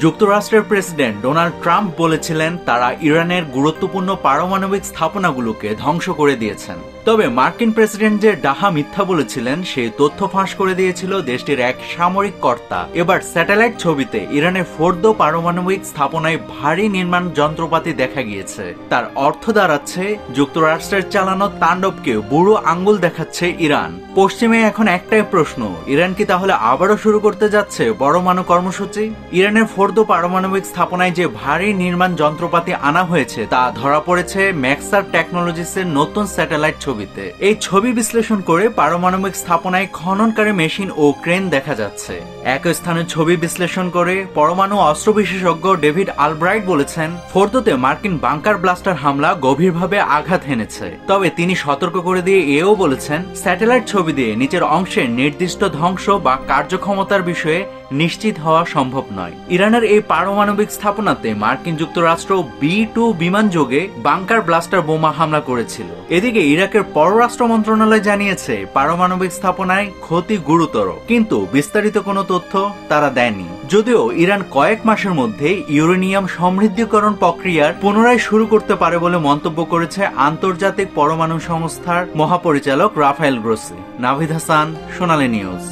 যুক্তরাষ্ট্রের president Donald Trump বলেছিলেন তারা ইরানের গুরুত্বপূর্ণ পারমাণবিক স্থাপনাগুলোকে ধ্বংস করে দিয়েছেন। তবে মার্কিন প্রেসিডেন্ট যে ডাহা মিথ্যা বলেছিলেন সেই তথ্য ফাঁস করে দিয়েছিল দেশটির এক সামরিক কর্তা। এবার স্যাটেলাইট ছবিতে ইরানের ফোর্দো পারমাণবিক স্থাপনায় ভারী নির্মাণ যন্ত্রপাতি দেখা গিয়েছে। তার অর্থ দাঁড়াচ্ছে যুক্তরাষ্ট্রের চালানো তাণ্ডবকে বুড়ো আঙ্গুল দেখাচ্ছে ইরান। পশ্চিমে এখন একটাই প্রশ্ন, ইরান কি তাহলে আবারও শুরু করতে যাচ্ছে পরমাণু কর্মসূচি? ইরানের ফোর্দো পারমাণবিক স্থাপনায় যে ভারী নির্মাণ যন্ত্রপাতি আনা হয়েছে তা ধরা পড়েছে ম্যাক্সার টেকনোলজিসের নতুন স্যাটেলাইট ছবিতে। এই ছবি বিশ্লেষণ করে পারমাণবিক স্থাপনায় খননকারী মেশিন ও ক্রেন দেখা যাচ্ছে। একই স্থানের ছবি বিশ্লেষণ করে পরমাণু অস্ত্র বিশেষজ্ঞ ডেভিড আলব্রাইট বলেছেন ফোর্দোতে মার্কিন বাংকার ব্লাস্টার হামলা গভীরভাবে আঘাত হেনেছে। তবে তিনি সতর্ক করে দিয়ে এও বলেছেন স্যাটেলাইট ছবি দিয়ে নিচের অংশের নির্দিষ্ট ধ্বংস বা কার্যক্ষমতার বিষয়ে নিশ্চিত হওয়া সম্ভব নয়। ইরানের এই পারমাণবিক স্থাপনাতে মার্কিন যুক্তরাষ্ট্র B-2 বিমান যোগে বাংকার ব্লাস্টার বোমা হামলা করেছিল। এদিকে ইরাকের পররাষ্ট্র মন্ত্রণালয় জানিয়েছে পারমাণবিক স্থাপনায় ক্ষতি গুরুতর, কিন্তু বিস্তারিত কোনো তথ্য তারা দেয়নি। যদিও ইরান কয়েক মাসের মধ্যে ইউরেনিয়াম সমৃদ্ধিকরণ প্রক্রিয়ার পুনরায় শুরু করতে পারে বলে মন্তব্য করেছে আন্তর্জাতিক পরমাণু সংস্থার মহাপরিচালক রাফায়েল গ্রোসি। নাভিদ হাসান, সোনালী নিউজ।